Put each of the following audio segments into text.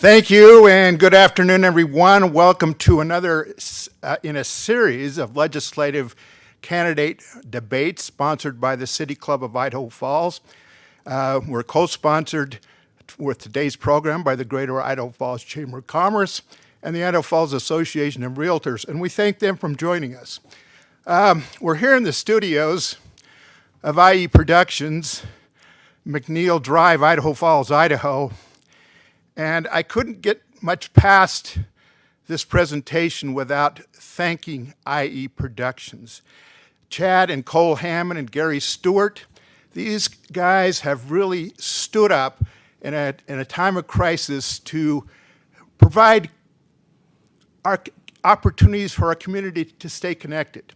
Thank you, and good afternoon, everyone. Welcome to another in a series of legislative candidate debates sponsored by the City Club of Idaho Falls. We're co-sponsored with today's program by the Greater Idaho Falls Chamber of Commerce and the Idaho Falls Association of Realtors, and we thank them for joining us. We're here in the studios of IE Productions, McNeil Drive, Idaho Falls, Idaho. And I couldn't get much past this presentation without thanking IE Productions. Chad and Cole Hammond and Gary Stewart, these guys have really stood up in a time of crisis to provide our opportunities for our community to stay connected,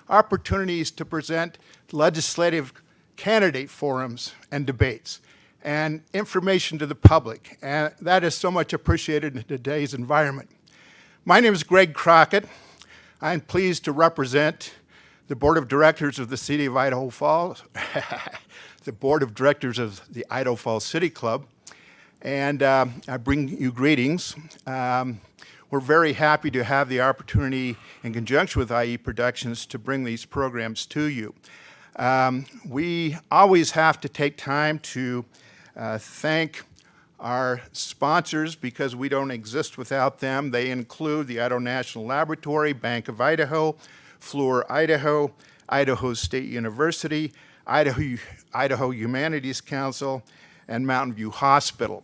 opportunities to present legislative candidate forums and debates, and information to the public, and that is so much appreciated in today's environment. My name is Greg Crockett. I'm pleased to represent the Board of Directors of the City of Idaho Falls, the Board of Directors of the Idaho Falls City Club, and I bring you greetings. We're very happy to have the opportunity in conjunction with IE Productions to bring these programs to you. We always have to take time to thank our sponsors because we don't exist without them. They include the Idaho National Laboratory, Bank of Idaho, Fluor Idaho, Idaho State University, Idaho Humanities Council, and Mountain View Hospital.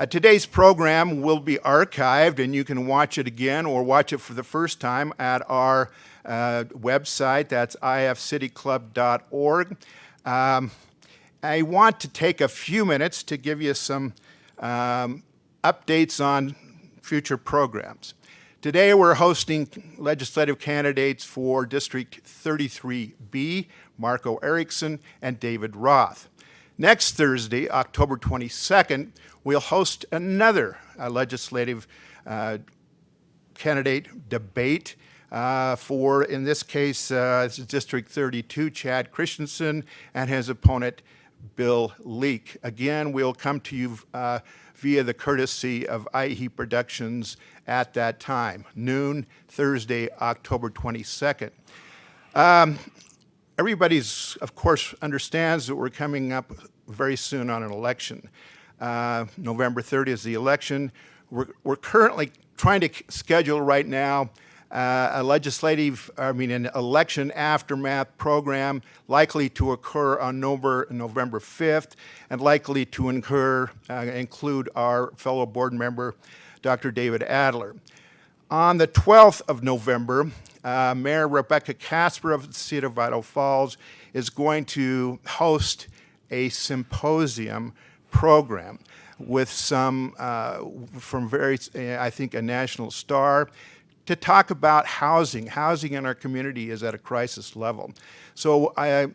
Today's program will be archived, and you can watch it again or watch it for the first time at our website. That's ifcityclub.org. I want to take a few minutes to give you some updates on future programs. Today we're hosting legislative candidates for District 33B, Marco Erickson and David Roth. Next Thursday, October 22nd, we'll host another legislative candidate debate for, in this case, District 32, Chad Christensen and his opponent, Bill Leak. Again, we'll come to you via the courtesy of IE Productions at that time, noon, Thursday, October 22nd. Everybody's, of course, understands that we're coming up very soon on an election. November 30th is the election. We're currently trying to schedule right now an election aftermath program likely to occur on November 5th and likely to include our fellow board member, Dr. David Adler. On the 12th of November, Mayor Rebecca Casper of the City of Idaho Falls is going to host a symposium program with some from I think, a national star, to talk about housing. Housing in our community is at a crisis level. So I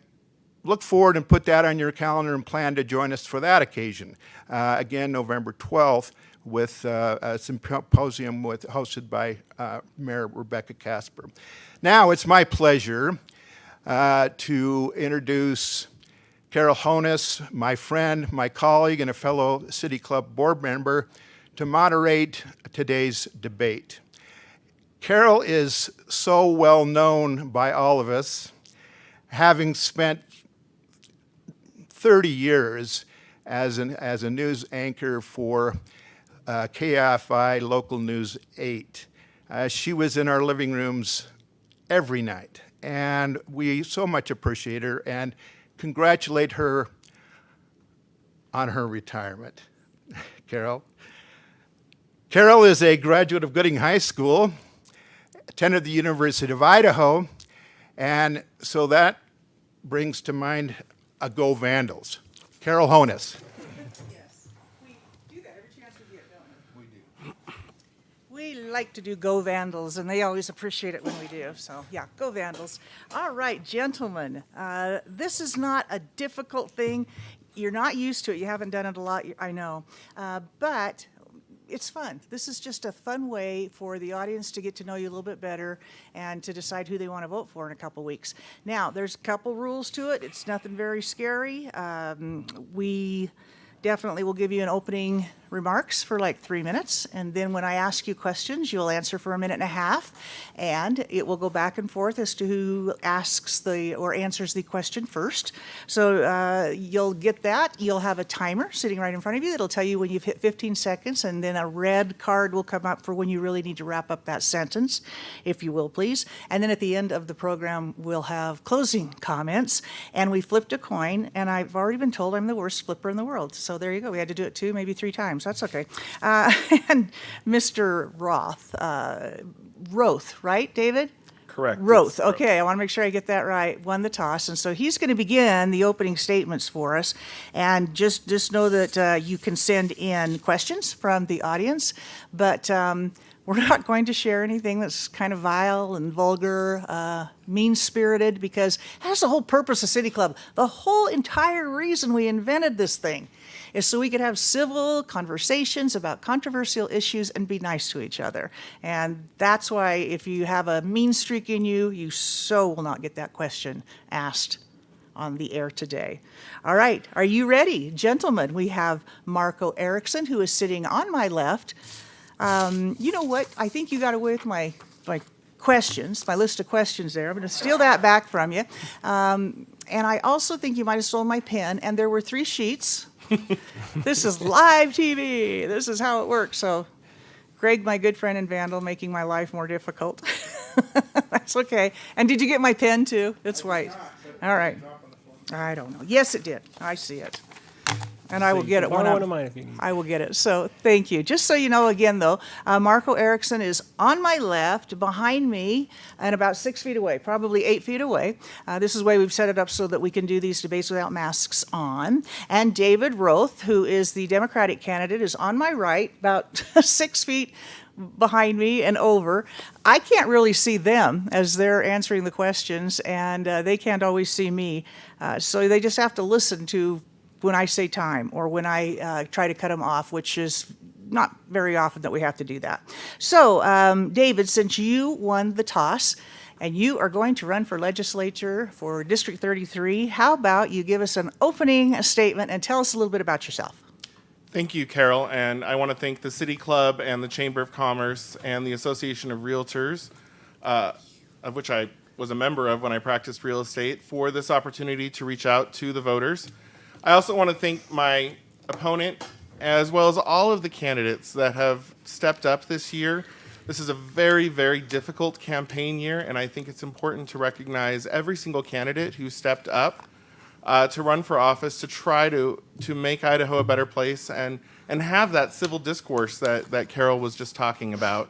look forward and put that on your calendar and plan to join us for that occasion. Again, November 12th with a symposium hosted by Mayor Rebecca Casper. Now it's my pleasure to introduce Carol Honus, my friend, my colleague, and a fellow City Club board member, to moderate today's debate. Carol is so well known by all of us, having spent 30 years as a news anchor for KFI Local News 8. She was in our living rooms every night, and we so much appreciate her and congratulate her on her retirement. Carol. Carol is a graduate of Gooding High School, attended the University of Idaho, and so that brings to mind a Go Vandals. Carol Honus. Yes, we do that every chance we get, don't we? We do. We like to do Go Vandals, and they always appreciate it when we do. So, yeah, Go Vandals. All right, gentlemen, this is not a difficult thing. You're not used to it. You haven't done it a lot, I know. But it's fun. This is just a fun way for the audience to get to know you a little bit better and to decide who they want to vote for in a couple weeks. Now, there's a couple rules to it. It's nothing very scary. We definitely will give you an opening remarks for like 3 minutes, and then when I ask you questions, you'll answer for 1.5 minutes, and it will go back and forth as to who asks or answers the question first. So you'll get that. You'll have a timer sitting right in front of you that'll tell you when you've hit 15 seconds, and then a red card will come up for when you really need to wrap up that sentence, if you will, please. And then at the end of the program, we'll have closing comments, and we flipped a coin, and I've already been told I'm the worst flipper in the world. So there you go. We had to do it 2, maybe 3 times. That's okay. And Mr. Roth, right, David? Correct. Roth. Okay, I want to make sure I get that right. Won the toss, and so he's going to begin the opening statements for us. And just know that you can send in questions from the audience, but we're not going to share anything that's kind of vile and vulgar, mean-spirited, because that's the whole purpose of City Club. The whole entire reason we invented this thing is so we could have civil conversations about controversial issues and be nice to each other. And that's why if you have a mean streak in you, you so will not get that question asked on the air today. All right, are you ready? Gentlemen, we have Marco Erickson, who is sitting on my left. You know what? I think you got away with my questions, my list of questions there. I'm going to steal that back from you. And I also think you might have stolen my pen, and there were 3 sheets. This is live TV. This is how it works. So, Greg, my good friend and vandal, making my life more difficult. That's okay. And did you get my pen, too? It's white. All right. I don't know. Yes, it did. I see it. And I will get it when one of mine if you need. I will get it. So thank you. Just so you know, again, though, Marco Erickson is on my left, behind me, and about 6 feet away, probably 8 feet away. This is the way we've set it up so that we can do these debates without masks on. And David Roth, who is the Democratic candidate, is on my right, about 6 feet behind me and over. I can't really see them as they're answering the questions, and they can't always see me. So they just have to listen to when I say time or when I try to cut them off, which is not very often that we have to do that. So, David, since you won the toss and you are going to run for legislature for District 33, how about you give us an opening statement and tell us a little bit about yourself? Thank you, Carol, and I want to thank the City Club and the Chamber of Commerce and the Association of Realtors, of which I was a member of when I practiced real estate, for this opportunity to reach out to the voters. I also want to thank my opponent, as well as all of the candidates that have stepped up this year. This is a very, very difficult campaign year, and I think it's important to recognize every single candidate who stepped up to run for office to try to make Idaho a better place and have that civil discourse that Carol was just talking about.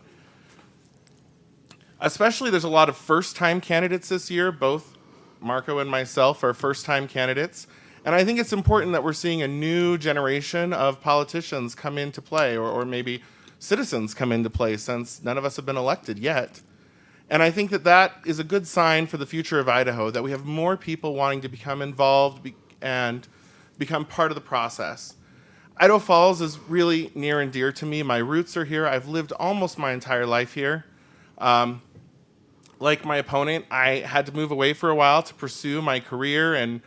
Especially, there's a lot of first-time candidates this year. Both Marco and myself are first-time candidates. And I think it's important that we're seeing a new generation of politicians come into play, or maybe citizens come into play, since none of us have been elected yet. And I think that is a good sign for the future of Idaho, that we have more people wanting to become involved and become part of the process. Idaho Falls is really near and dear to me. My roots are here. I've lived almost my entire life here. Like my opponent, I had to move away for a while to pursue my career and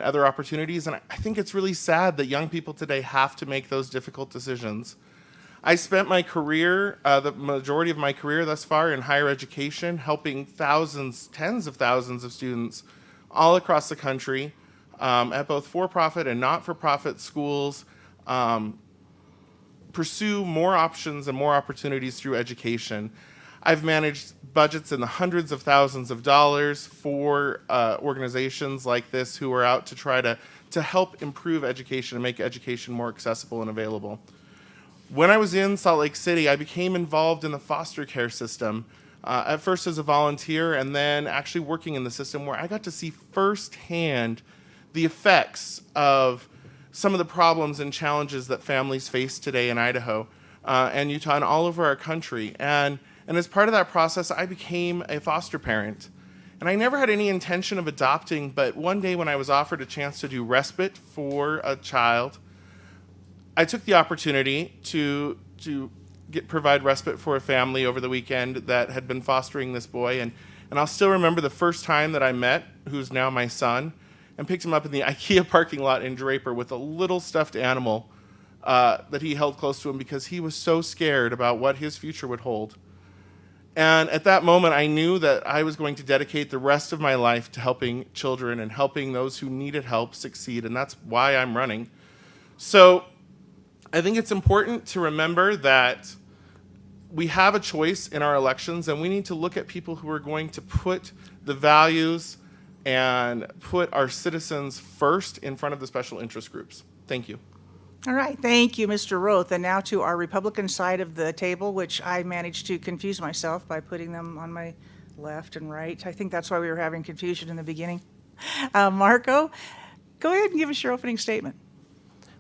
other opportunities. And I think it's really sad that young people today have to make those difficult decisions. I spent my career, the majority of my career thus far, in higher education, helping thousands, tens of thousands of students all across the country at both for-profit and not-for-profit schools pursue more options and more opportunities through education. I've managed budgets in the hundreds of thousands of dollars for organizations like this who are out to try to help improve education and make education more accessible and available. When I was in Salt Lake City, I became involved in the foster care system, at first as a volunteer and then actually working in the system, where I got to see firsthand the effects of some of the problems and challenges that families face today in Idaho and Utah and all over our country. And as part of that process, I became a foster parent. And I never had any intention of adopting, but one day when I was offered a chance to do respite for a child, I took the opportunity to provide respite for a family over the weekend that had been fostering this boy. And I'll still remember the first time that I met, who's now my son, and picked him up in the IKEA parking lot in Draper with a little stuffed animal that he held close to him because he was so scared about what his future would hold. And at that moment, I knew that I was going to dedicate the rest of my life to helping children and helping those who needed help succeed, and that's why I'm running. So I think it's important to remember that we have a choice in our elections, and we need to look at people who are going to put the values and put our citizens first in front of the special interest groups. Thank you. All right, thank you, Mr. Roth. And now to our Republican side of the table, which I managed to confuse myself by putting them on my left and right. I think that's why we were having confusion in the beginning. Marco, go ahead and give us your opening statement.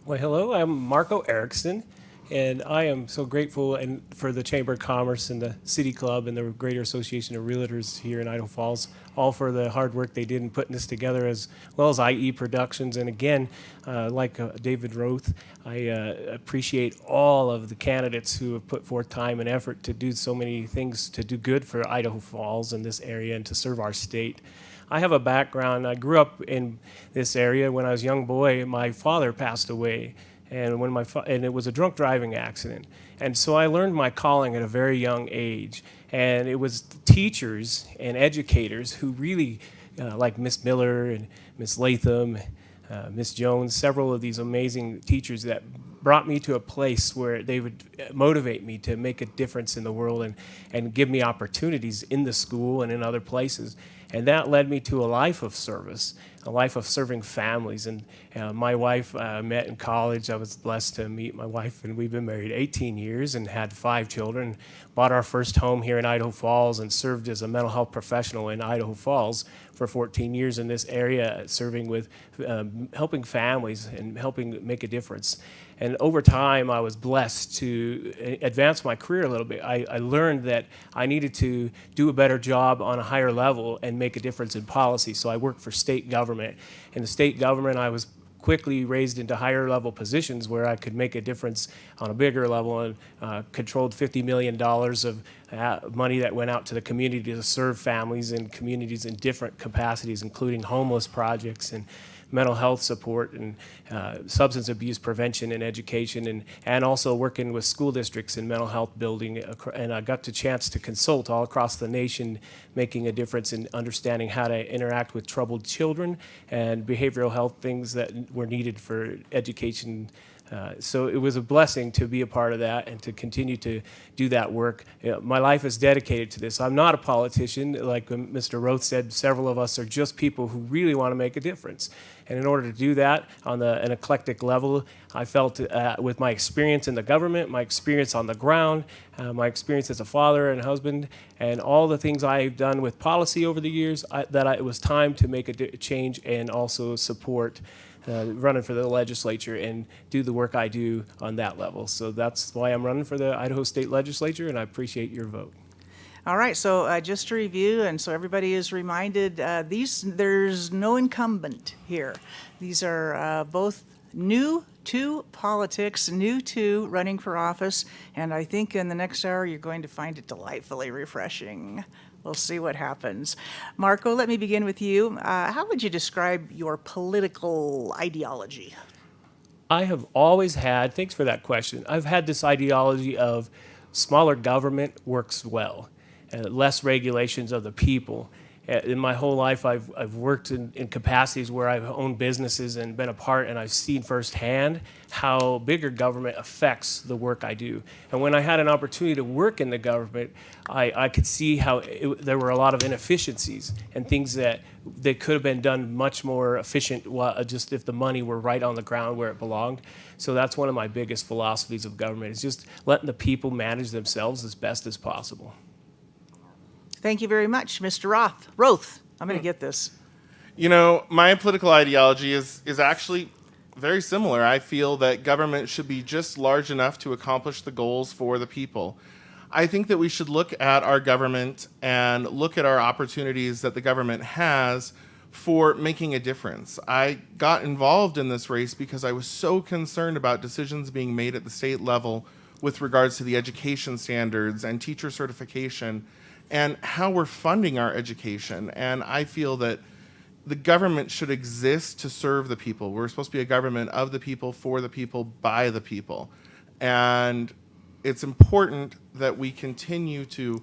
Well, hello, I'm Marco Erickson, and I am so grateful for the Chamber of Commerce and the City Club and the Greater Association of Realtors here in Idaho Falls, all for the hard work they did in putting this together, as well as IE Productions. And again, like David Roth, I appreciate all of the candidates who have put forth time and effort to do so many things to do good for Idaho Falls and this area and to serve our state. I have a background. I grew up in this area. When I was a young boy, my father passed away, and and it was a drunk driving accident. And so I learned my calling at a very young age. And it was teachers and educators who really, like Miss Miller and Miss Latham, Miss Jones, several of these amazing teachers that brought me to a place where they would motivate me to make a difference in the world and give me opportunities in the school and in other places. And that led me to a life of service, a life of serving families. And my wife met in college. I was blessed to meet my wife, and we've been married 18 years and had 5 children. Bought our first home here in Idaho Falls and served as a mental health professional in Idaho Falls for 14 years in this area, serving with helping families and helping make a difference. And over time, I was blessed to advance my career a little bit. I learned that I needed to do a better job on a higher level and make a difference in policy. So I worked for state government. In the state government, I was quickly raised into higher level positions where I could make a difference on a bigger level and controlled $50 million of money that went out to the community to serve families and communities in different capacities, including homeless projects and mental health support and substance abuse prevention and education, and also working with school districts in mental health building. And I got the chance to consult all across the nation, making a difference in understanding how to interact with troubled children and behavioral health things that were needed for education. So it was a blessing to be a part of that and to continue to do that work. My life is dedicated to this. I'm not a politician. Like Mr. Roth said, several of us are just people who really want to make a difference. And in order to do that on an eclectic level, I felt with my experience in the government, my experience on the ground, my experience as a father and husband, and all the things I've done with policy over the years, it was time to make a change and also support running for the legislature and do the work I do on that level. So that's why I'm running for the Idaho State Legislature, and I appreciate your vote. All right, so just to review, and so everybody is reminded, there's no incumbent here. These are both new to politics, new to running for office, and I think in the next hour you're going to find it delightfully refreshing. We'll see what happens. Marco, let me begin with you. How would you describe your political ideology? I have always had, thanks for that question, I've had this ideology of smaller government works well, less regulations of the people. In my whole life, I've worked in capacities where I've owned businesses and been a part, and I've seen firsthand how bigger government affects the work I do. And when I had an opportunity to work in the government, I could see how there were a lot of inefficiencies and things that could have been done much more efficient just if the money were right on the ground where it belonged. So that's one of my biggest philosophies of government, is just letting the people manage themselves as best as possible. Thank you very much, Mr. Roth. I'm going to get this. You know, my political ideology is actually very similar. I feel that government should be just large enough to accomplish the goals for the people. I think that we should look at our government and look at our opportunities that the government has for making a difference. I got involved in this race because I was so concerned about decisions being made at the state level with regards to the education standards and teacher certification and how we're funding our education. And I feel that the government should exist to serve the people. We're supposed to be a government of the people, for the people, by the people. And it's important that we continue to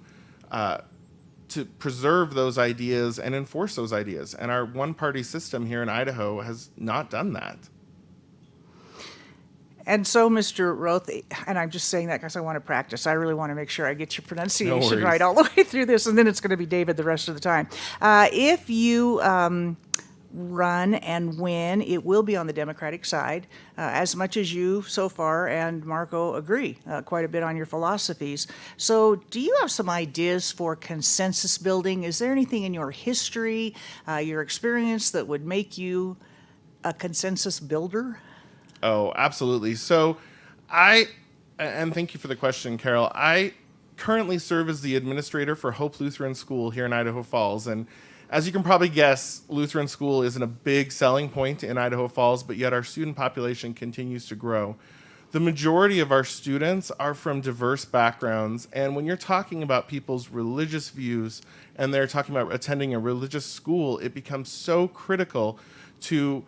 preserve those ideas and enforce those ideas. And our one-party system here in Idaho has not done that. And so, Mr. Roth, and I'm just saying that because I want to practice. I really want to make sure I get your pronunciation worries. right all the way through this, and then it's going to be David the rest of the time. If you run and win, it will be on the Democratic side, as much as you so far and Marco agree quite a bit on your philosophies. So do you have some ideas for consensus building? Is there anything in your history, your experience that would make you a consensus builder? Oh, absolutely. So and thank you for the question, Carol. I currently serve as the administrator for Hope Lutheran School here in Idaho Falls. And as you can probably guess, Lutheran School isn't a big selling point in Idaho Falls, but yet our student population continues to grow. The majority of our students are from diverse backgrounds. And when you're talking about people's religious views and they're talking about attending a religious school, it becomes so critical to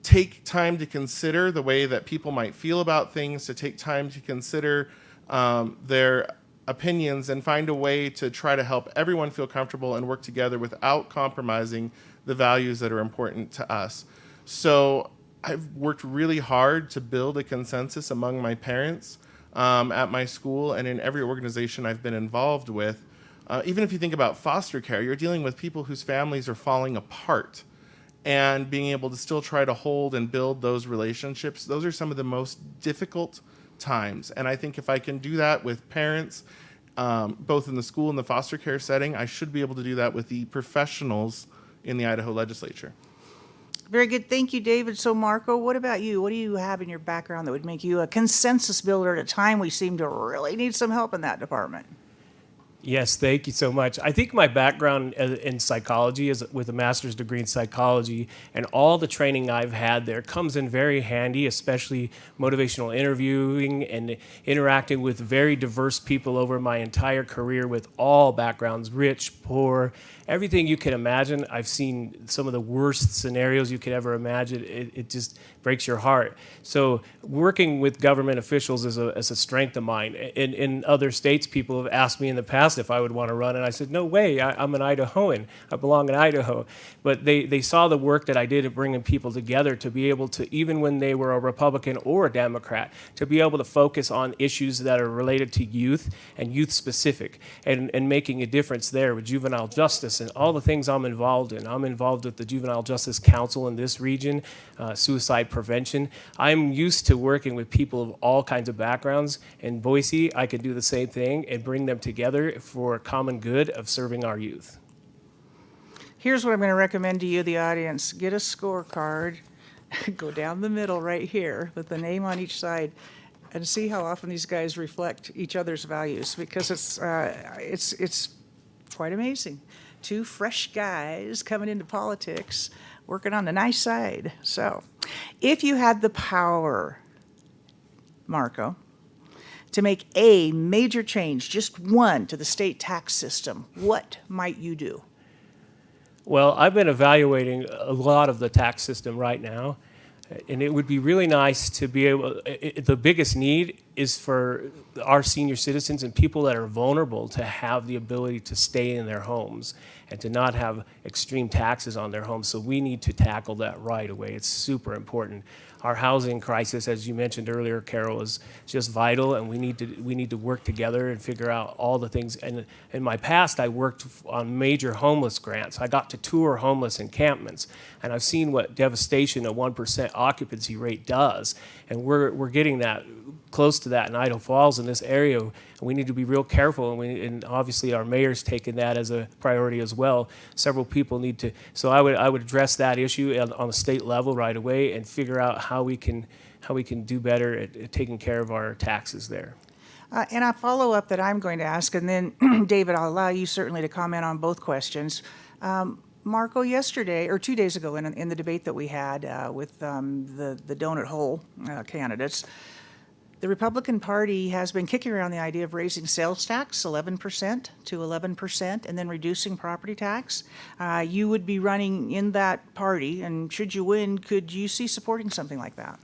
take time to consider the way that people might feel about things, to take time to consider their opinions and find a way to try to help everyone feel comfortable and work together without compromising the values that are important to us. So I've worked really hard to build a consensus among my parents at my school and in every organization I've been involved with. Even if you think about foster care, you're dealing with people whose families are falling apart. And being able to still try to hold and build those relationships, those are some of the most difficult times. And I think if I can do that with parents, both in the school and the foster care setting, I should be able to do that with the professionals in the Idaho legislature. Very good. Thank you, David. So, Marco, what about you? What do you have in your background that would make you a consensus builder at a time we seem to really need some help in that department? Yes, thank you so much. I think my background in psychology is with a master's degree in psychology, and all the training I've had there comes in very handy, especially motivational interviewing and interacting with very diverse people over my entire career with all backgrounds, rich, poor, everything you can imagine. I've seen some of the worst scenarios you could ever imagine. It just breaks your heart. So working with government officials is a strength of mine. In other states, people have asked me in the past if I would want to run, and I said, no way, I'm an Idahoan. I belong in Idaho. But they saw the work that I did at bringing people together to be able to, even when they were a Republican or a Democrat, to be able to focus on issues that are related to youth and youth specific and making a difference there with juvenile justice and all the things I'm involved in. I'm involved with the Juvenile Justice Council in this region, suicide prevention. I'm used to working with people of all kinds of backgrounds. In Boise, I can do the same thing and bring them together for a common good of serving our youth. Here's what I'm going to recommend to you, the audience. Get a scorecard, go down the middle right here with the name on each side, and see how often these guys reflect each other's values, because it's quite amazing. Two fresh guys coming into politics, working on the nice side. So, if you had the power, Marco, to make a major change, just one, to the state tax system, what might you do? Well, I've been evaluating a lot of the tax system right now, and it would be really nice to be able, the biggest need is for our senior citizens and people that are vulnerable to have the ability to stay in their homes and to not have extreme taxes on their homes. So we need to tackle that right away. It's super important. Our housing crisis, as you mentioned earlier, Carol, is just vital, and we need to work together and figure out all the things. And in my past, I worked on major homeless grants. I got to tour homeless encampments, and I've seen what devastation a 1% occupancy rate does. And we're getting that close to that in Idaho Falls in this area. We need to be real careful, and obviously our mayor's taken that as a priority as well. Several people need to. So I would address that issue on the state level right away and figure out how we can do better at taking care of our taxes there. And a follow-up that I'm going to ask, and then David, I'll allow you certainly to comment on both questions. Marco, yesterday, or 2 days ago in the debate that we had with the donut hole candidates, The Republican Party has been kicking around the idea of raising sales tax 11% to 11% and then reducing property tax. You would be running in that party, and should you win, could you see supporting something like that?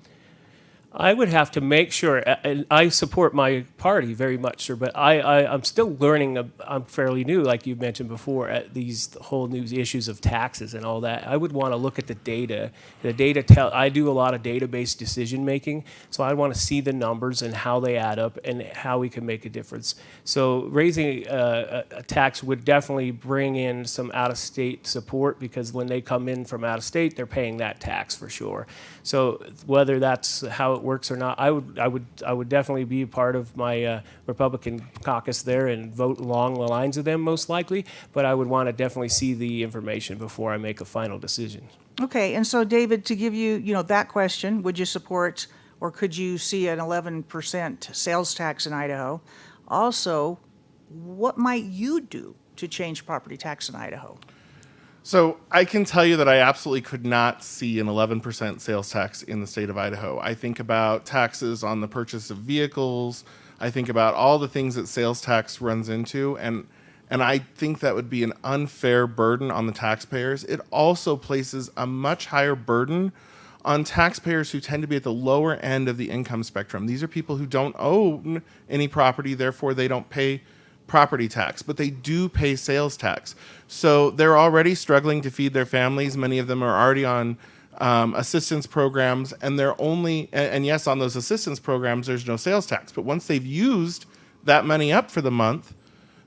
I would have to make sure, and I support my party very much, sir, but I'm still learning. I'm fairly new, like you mentioned before, at these whole new issues of taxes and all that. I would want to look at the data. The data I do a lot of database decision making, so I want to see the numbers and how they add up and how we can make a difference. So raising a tax would definitely bring in some out-of-state support, because when they come in from out of state, they're paying that tax for sure. So whether that's how it works or not, I would definitely be a part of my Republican caucus there and vote along the lines of them most likely. But I would want to definitely see the information before I make a final decision. Okay, and so David, to give you, that question, would you support or could you see an 11% sales tax in Idaho? Also, what might you do to change property tax in Idaho? So I can tell you that I absolutely could not see an 11% sales tax in the state of Idaho. I think about taxes on the purchase of vehicles. I think about all the things that sales tax runs into, and I think that would be an unfair burden on the taxpayers. It also places a much higher burden on taxpayers who tend to be at the lower end of the income spectrum. These are people who don't own any property, therefore they don't pay property tax, but they do pay sales tax. So they're already struggling to feed their families. Many of them are already on assistance programs, and and yes, on those assistance programs, there's no sales tax. But once they've used that money up for the month,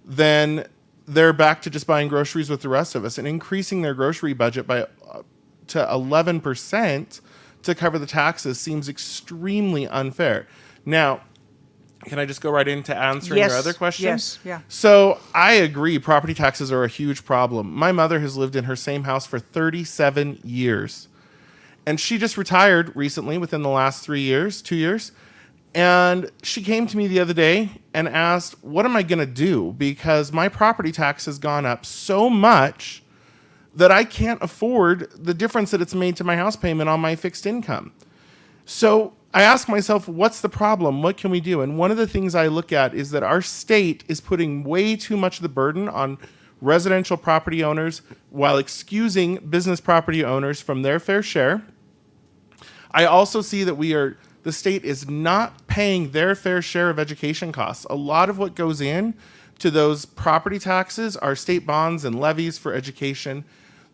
then they're back to just buying groceries with the rest of us, and increasing their grocery budget to 11% to cover the taxes seems extremely unfair. Now, can I just go right into answering your other question? Yes, yeah. So I agree, property taxes are a huge problem. My mother has lived in her same house for 37 years. And she just retired recently within the last 2 years. And she came to me the other day and asked, what am I going to do? Because my property tax has gone up so much that I can't afford the difference that it's made to my house payment on my fixed income. So I ask myself, what's the problem? What can we do? And one of the things I look at is that our state is putting way too much of the burden on residential property owners while excusing business property owners from their fair share. I also see that the state is not paying their fair share of education costs. A lot of what goes in to those property taxes are state bonds and levies for education.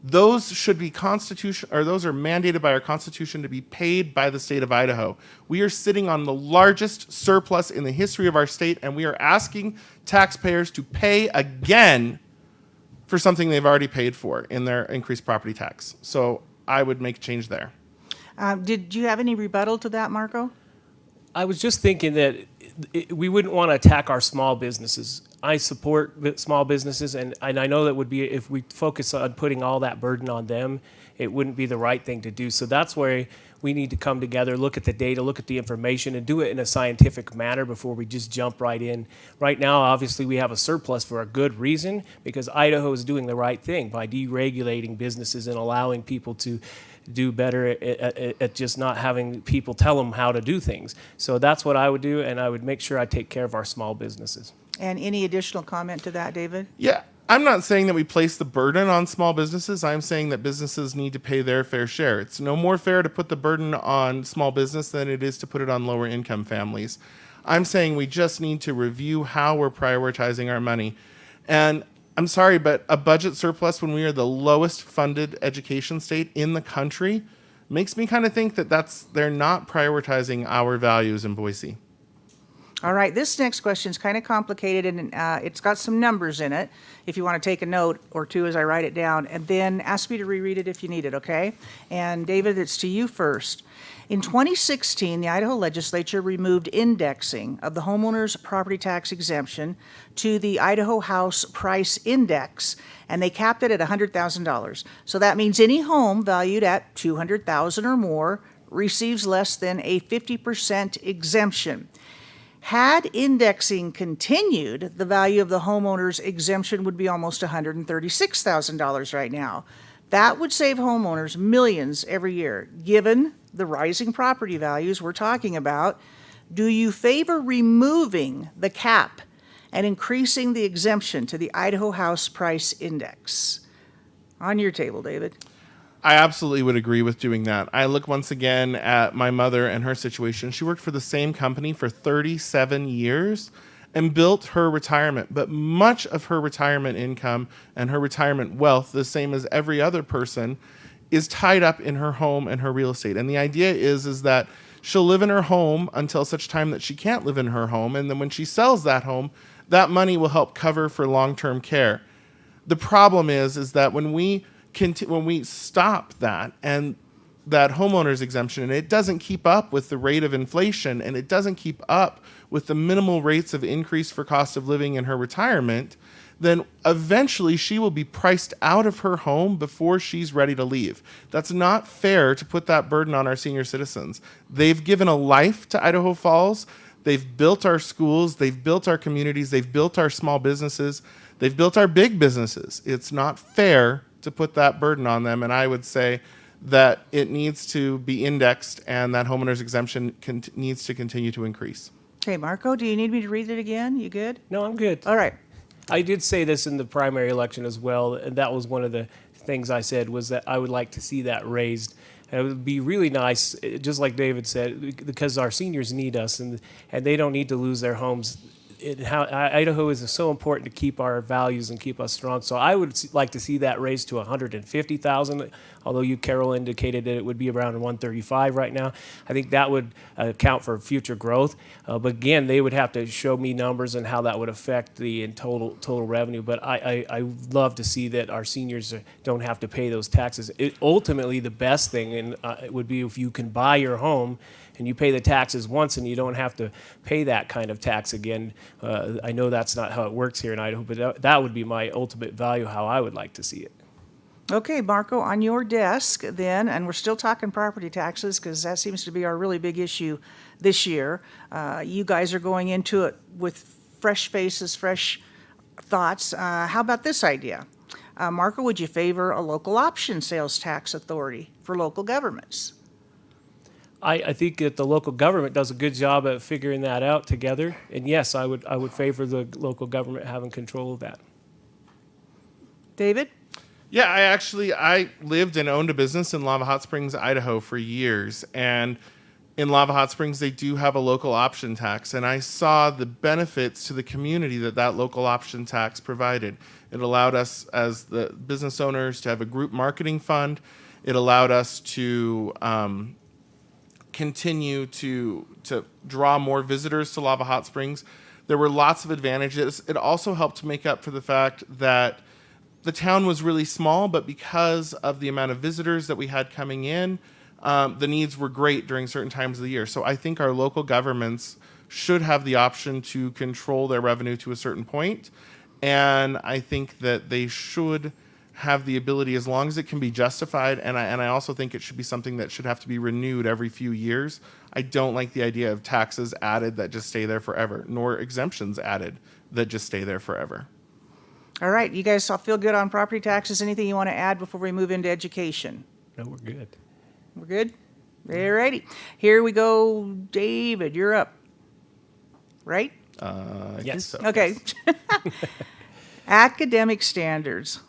Those should be those are mandated by our Constitution to be paid by the state of Idaho. We are sitting on the largest surplus in the history of our state, and we are asking taxpayers to pay again for something they've already paid for in their increased property tax. So I would make a change there. Did you have any rebuttal to that, Marco? I was just thinking that we wouldn't want to attack our small businesses. I support small businesses, and I know that would be, if we focus on putting all that burden on them, it wouldn't be the right thing to do. So that's where we need to come together, look at the data, look at the information, and do it in a scientific manner before we just jump right in. Right now, obviously, we have a surplus for a good reason, because Idaho is doing the right thing by deregulating businesses and allowing people to do better at just not having people tell them how to do things. So that's what I would do, and I would make sure I take care of our small businesses. And any additional comment to that, David? Yeah, I'm not saying that we place the burden on small businesses. I'm saying that businesses need to pay their fair share. It's no more fair to put the burden on small business than it is to put it on lower income families. I'm saying we just need to review how we're prioritizing our money. And I'm sorry, but a budget surplus when we are the lowest funded education state in the country makes me kind of think that they're not prioritizing our values in Boise. All right, this next question is kind of complicated, and it's got some numbers in it, if you want to take a note or two as I write it down, and then ask me to reread it if you need it, okay? And David, it's to you first. In 2016, the Idaho legislature removed indexing of the homeowner's property tax exemption to the Idaho House Price Index, and they capped it at $100,000. So that means any home valued at $200,000 or more receives less than a 50% exemption. Had indexing continued, the value of the homeowner's exemption would be almost $136,000 right now. That would save homeowners millions every year. Given the rising property values we're talking about, Do you favor removing the cap and increasing the exemption to the Idaho House Price Index? On your table, David. I absolutely would agree with doing that. I look once again at my mother and her situation. She worked for the same company for 37 years and built her retirement, but much of her retirement income and her retirement wealth, the same as every other person, is tied up in her home and her real estate. And the idea is that she'll live in her home until such time that she can't live in her home, and then when she sells that home, that money will help cover for long-term care. The problem is that when we stop that and that homeowner's exemption, and it doesn't keep up with the rate of inflation, and it doesn't keep up with the minimal rates of increase for cost of living in her retirement, then eventually she will be priced out of her home before she's ready to leave. That's not fair to put that burden on our senior citizens. They've given a life to Idaho Falls. They've built our schools. They've built our communities. They've built our small businesses. They've built our big businesses. It's not fair to put that burden on them, and I would say that it needs to be indexed and that homeowner's exemption needs to continue to increase. Okay, Marco, do you need me to read it again? You good? No, I'm good. All right. I did say this in the primary election as well, and that was one of the things I said was that I would like to see that raised. And it would be really nice, just like David said, because our seniors need us, and they don't need to lose their homes. Idaho is so important to keep our values and keep us strong. So I would like to see that raised to 150,000. Although you, Carol, indicated that it would be around 135 right now. I think that would account for future growth. But again, they would have to show me numbers and how that would affect the total revenue. But I love to see that our seniors don't have to pay those taxes. Ultimately, the best thing would be if you can buy your home and you pay the taxes once and you don't have to pay that kind of tax again. I know that's not how it works here in Idaho, but that would be my ultimate value, how I would like to see it. Okay, Marco, on your desk then, and we're still talking property taxes because that seems to be our really big issue this year. You guys are going into it with fresh faces, fresh thoughts. How about this idea? Marco, would you favor a local option sales tax authority for local governments? I think that the local government does a good job at figuring that out together. And yes, I would favor the local government having control of that. David? Yeah, I lived and owned a business in Lava Hot Springs, Idaho for years. And in Lava Hot Springs, they do have a local option tax. And I saw the benefits to the community that local option tax provided. It allowed us as the business owners to have a group marketing fund. It allowed us to continue to draw more visitors to Lava Hot Springs. There were lots of advantages. It also helped to make up for the fact that the town was really small, but because of the amount of visitors that we had coming in, the needs were great during certain times of the year. So I think our local governments should have the option to control their revenue to a certain point. And I think that they should have the ability, as long as it can be justified, and I also think it should be something that should have to be renewed every few years. I don't like the idea of taxes added that just stay there forever, nor exemptions added that just stay there forever. All right, you guys all feel good on property taxes? Anything you want to add before we move into education? No, we're good. We're good? All righty. Here we go. David, you're up. Right? I Yes. think so. Okay. Academic standards.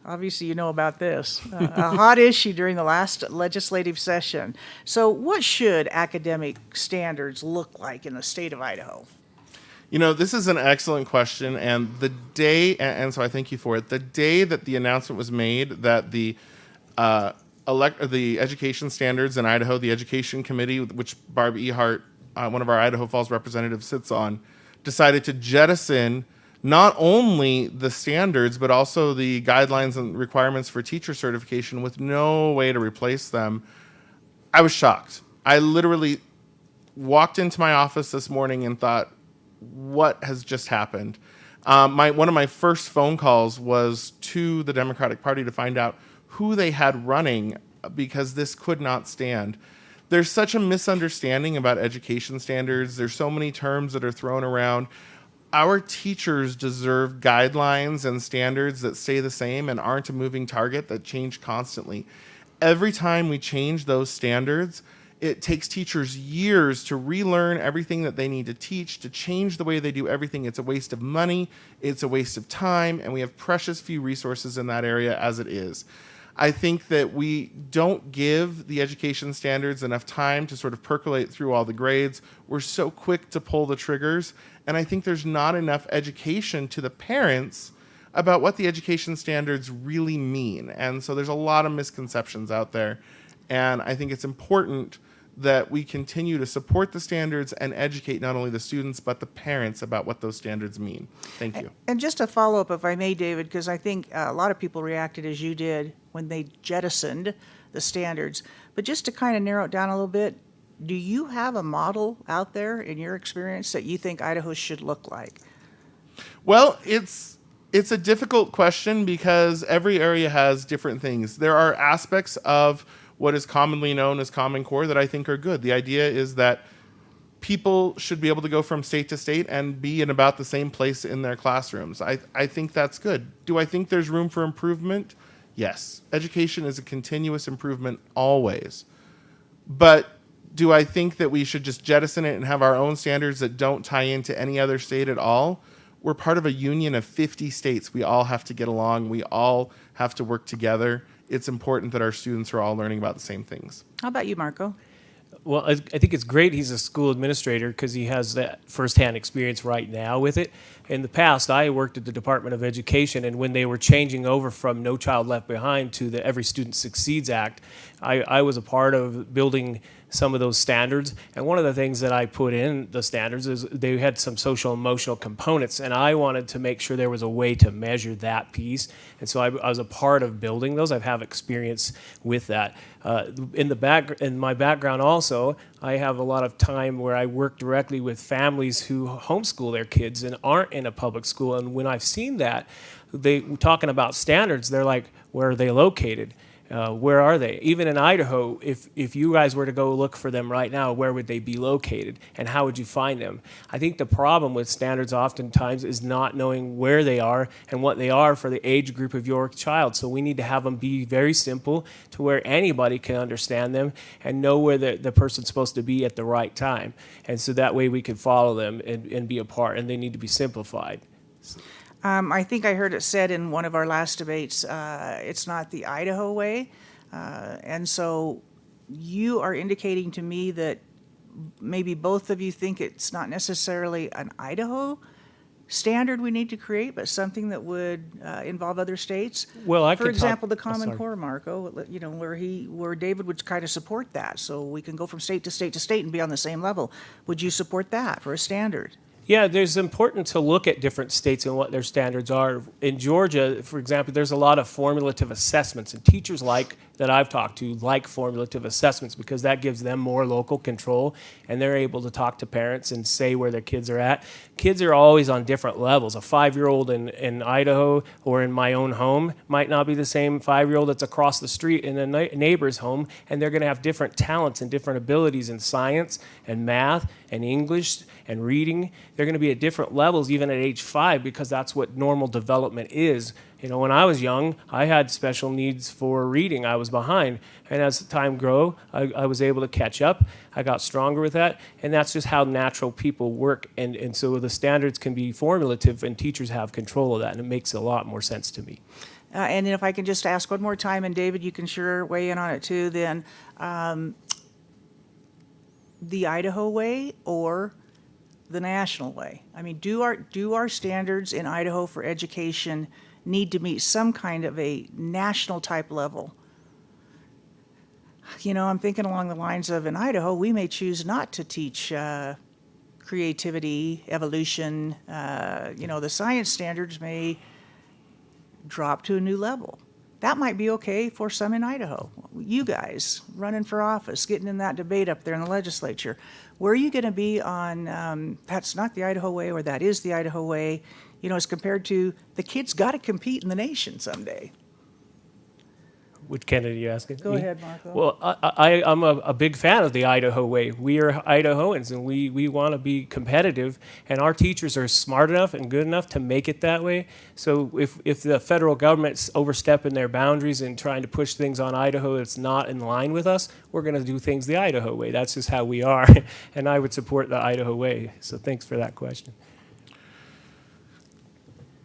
Obviously, you know about this. A hot issue during the last legislative session. So what should academic standards look like in the state of Idaho? You know, this is an excellent question, and the day, and so I thank you for it. The day that the announcement was made that the education standards in Idaho, the Education Committee, which Barb Ehart, one of our Idaho Falls representatives, sits on, decided to jettison not only the standards, but also the guidelines and requirements for teacher certification with no way to replace them, I was shocked. I literally walked into my office this morning and thought, what has just happened? One of my first phone calls was to the Democratic Party to find out who they had running, because this could not stand. There's such a misunderstanding about education standards. There's so many terms that are thrown around. Our teachers deserve guidelines and standards that stay the same and aren't a moving target that change constantly. Every time we change those standards, It takes teachers years to relearn everything that they need to teach, to change the way they do everything. It's a waste of money, it's a waste of time, and we have precious few resources in that area as it is. I think that we don't give the education standards enough time to sort of percolate through all the grades. We're so quick to pull the triggers, and I think there's not enough education to the parents about what the education standards really mean. And so there's a lot of misconceptions out there, and I think it's important that we continue to support the standards and educate not only the students but the parents about what those standards mean. Thank you. And just a follow-up, if I may, David, because I think a lot of people reacted as you did when they jettisoned the standards. But just to kind of narrow it down a little bit, do you have a model out there in your experience that you think Idaho should look like? Well, it's a difficult question because every area has different things. There are aspects of what is commonly known as Common Core that I think are good. The idea is that people should be able to go from state to state and be in about the same place in their classrooms. I think that's good. Do I think there's room for improvement? Yes. Education is a continuous improvement always. But do I think that we should just jettison it and have our own standards that don't tie into any other state at all? We're part of a union of 50 states. We all have to get along. We all have to work together. It's important that our students are all learning about the same things. How about you, Marco? Well, I think it's great he's a school administrator because he has that firsthand experience right now with it. In the past, I worked at the Department of Education, and when they were changing over from No Child Left Behind to the Every Student Succeeds Act, I was a part of building some of those standards. And one of the things that I put in the standards is they had some social emotional components, and I wanted to make sure there was a way to measure that piece. And so I was a part of building those. I have experience with that. In my background also, I have a lot of time where I work directly with families who homeschool their kids and aren't in a public school. And when I've seen that, they talking about standards, they're like, where are they located? Where are they? Even in Idaho, if you guys were to go look for them right now, where would they be located and how would you find them? I think the problem with standards oftentimes is not knowing where they are and what they are for the age group of your child. So we need to have them be very simple to where anybody can understand them and know where the person's supposed to be at the right time. And so that way we can follow them and be a part, and they need to be simplified. I think I heard it said in one of our last debates, it's not the Idaho way. And so you are indicating to me that maybe both of you think it's not necessarily an Idaho standard we need to create, but something that would involve other states. Well, For example, the oh, Common sorry. Core, Marco, you know, where David would kind of support that, so we can go from state to state to state and be on the same level. Would you support that for a standard? Yeah, there's important to look at different states and what their standards are. In Georgia, for example, there's a lot of formulative assessments, and teachers that I've talked to like formulative assessments because that gives them more local control, and they're able to talk to parents and say where their kids are at. Kids are always on different levels. A 5-year-old in Idaho or in my own home might not be the same 5-year-old that's across the street in a neighbor's home, and they're going to have different talents and different abilities in science and math and English and reading. They're going to be at different levels even at age 5 because that's what normal development is. You know, when I was young, I had special needs for reading. I was behind. And as time grew, I was able to catch up. I got stronger with that. And that's just how natural people work. And so the standards can be formulative, and teachers have control of that. And it makes a lot more sense to me. And if I can just ask one more time, and David, you can sure weigh in on it too, then the Idaho way or the national way? I mean, do our standards in Idaho for education need to meet some kind of a national type level? You know, I'm thinking along the lines of, in Idaho, we may choose not to teach creativity, evolution. You know, the science standards may drop to a new level. That might be okay for some in Idaho. You guys running for office, getting in that debate up there in the legislature, where are you going to be on that's not the Idaho way or that is the Idaho way, you know, as compared to the kids got to compete in the nation someday? Which candidate are you asking? Go Me? ahead, Marco. Well, I'm a big fan of the Idaho way. We are Idahoans, and we want to be competitive, and our teachers are smart enough and good enough to make it that way. So if the federal government's overstepping their boundaries and trying to push things on Idaho that's not in line with us, we're going to do things the Idaho way. That's just how we are, and I would support the Idaho way. So thanks for that question.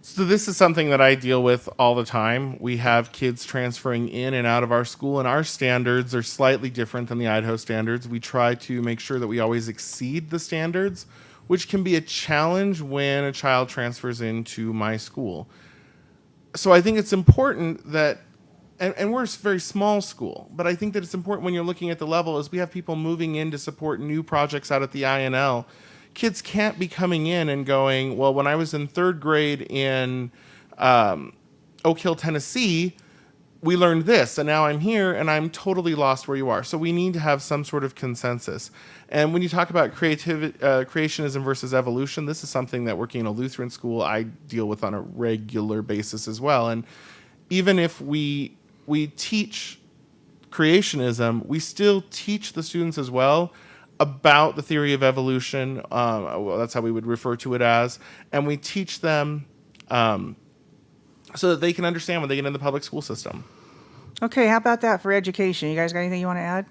So this is something that I deal with all the time. We have kids transferring in and out of our school, and our standards are slightly different than the Idaho standards. We try to make sure that we always exceed the standards, which can be a challenge when a child transfers into my school. So I think it's important that, and we're a very small school, but I think that it's important when you're looking at the level as we have people moving in to support new projects out at the INL. Kids can't be coming in and going, well, when I was in third grade in Oak Hill, Tennessee, we learned this, and now I'm here, and I'm totally lost where you are. So we need to have some sort of consensus. And when you talk about creationism versus evolution, this is something that working in a Lutheran school, I deal with on a regular basis as well. And even if we teach creationism, we still teach the students as well about the theory of evolution. Well, that's how we would refer to it as. And we teach them so that they can understand when they get in the public school system. Okay, how about that for education? You guys got anything you want to add?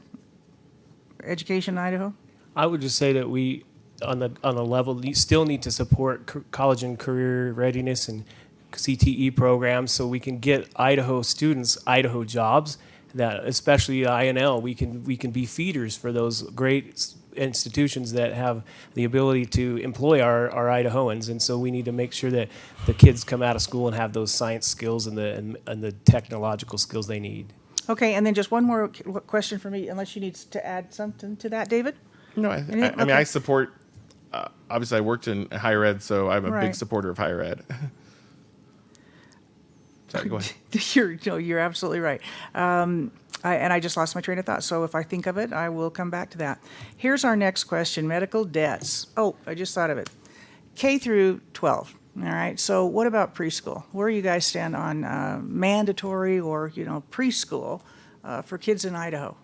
Education in Idaho? I would just say that we, on a level, still need to support college and career readiness and CTE programs so we can get Idaho students Idaho jobs. That especially INL, we can be feeders for those great institutions that have the ability to employ our Idahoans, and so we need to make sure that the kids come out of school and have those science skills and the technological skills they need. Okay, and then just one more question for me, unless you need to add something to that, David? No, I mean, I support, obviously I worked in higher ed, so I'm a Right. big supporter of higher ed. Sorry, go ahead. You're absolutely right. And I just lost my train of thought, so if I think of it, I will come back to that. Here's our next question, medical debts. Oh, I just thought of it. K through 12, all right? So what about preschool? Where do you guys stand on mandatory or, preschool for kids in Idaho?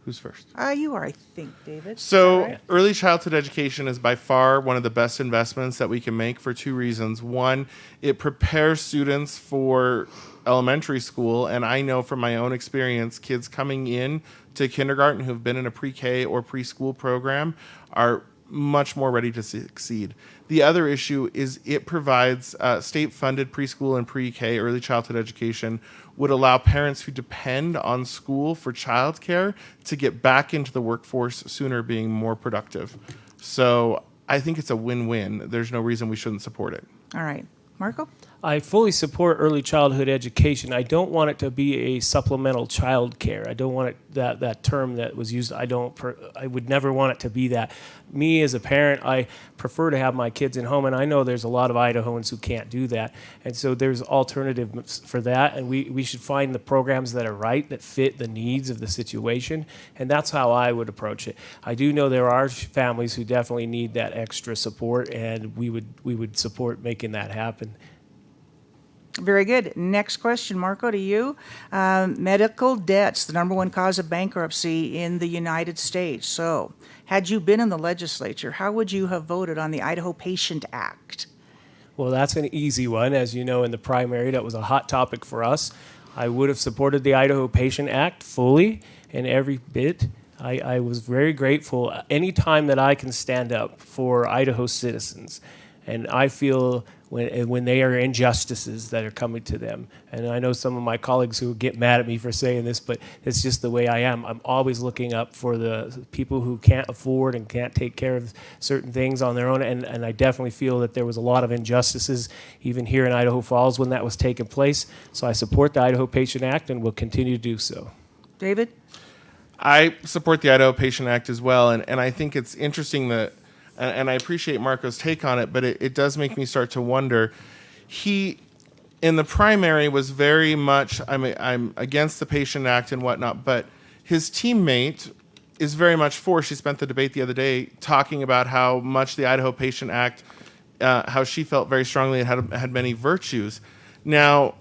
Who's first? You are, I think, David. Is So that right? early childhood education is by far one of the best investments that we can make for two reasons. One, it prepares students for elementary school, and I know from my own experience, kids coming in to kindergarten who've been in a pre-K or preschool program are much more ready to succeed. The other issue is it provides state-funded preschool and pre-K early childhood education would allow parents who depend on school for childcare to get back into the workforce sooner, being more productive. So I think it's a win-win. There's no reason we shouldn't support it. All right. Marco? I fully support early childhood education. I don't want it to be a supplemental child care. I don't want it that term that was used. I would never want it to be that. Me as a parent, I prefer to have my kids in home, and I know there's a lot of Idahoans who can't do that. And so there's alternatives for that, and we should find the programs that are right, that fit the needs of the situation, and that's how I would approach it. I do know there are families who definitely need that extra support, and we would support making that happen. Very good. Next question, Marco, to you. Medical debts, the number one cause of bankruptcy in the United States. So, had you been in the legislature, how would you have voted on the Idaho Patient Act? Well, that's an easy one. As you know, in the primary, that was a hot topic for us. I would have supported the Idaho Patient Act fully and every bit. I was very grateful anytime that I can stand up for Idaho citizens. And I feel when they are injustices that are coming to them. And I know some of my colleagues who get mad at me for saying this, but it's just the way I am. I'm always looking up for the people who can't afford and can't take care of certain things on their own. And I definitely feel that there was a lot of injustices even here in Idaho Falls when that was taking place. So I support the Idaho Patient Act and will continue to do so. David? I support the Idaho Patient Act as well, and I think it's interesting that, and I appreciate Marco's take on it, but it does make me start to wonder. He, in the primary, was very much, I'm against the Patient Act and whatnot, but his teammate is very much for. She spent the debate the other day talking about how much the Idaho Patient Act, how she felt very strongly it had many virtues. Now,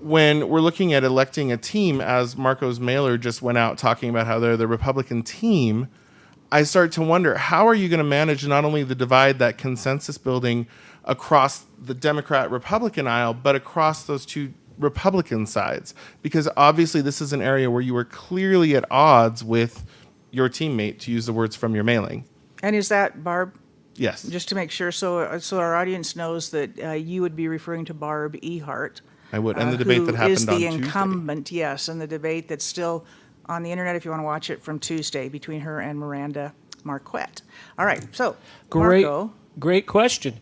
when we're looking at electing a team, as Marco's mailer just went out talking about how they're the Republican team, I start to wonder, how are you going to manage not only the divide, that consensus building across the Democrat-Republican aisle, but across those two Republican sides? Because obviously this is an area where you are clearly at odds with your teammate, to use the words from your mailing. And is that Barb? Yes. Just to make sure, so our audience knows that you would be referring to Barb Ehart. I would. And the debate that happened on Who is the Tuesday. incumbent, yes, and the debate that's still on the internet if you want to watch it from Tuesday between her and Miranda Marquette. All right, so Marco. Great question.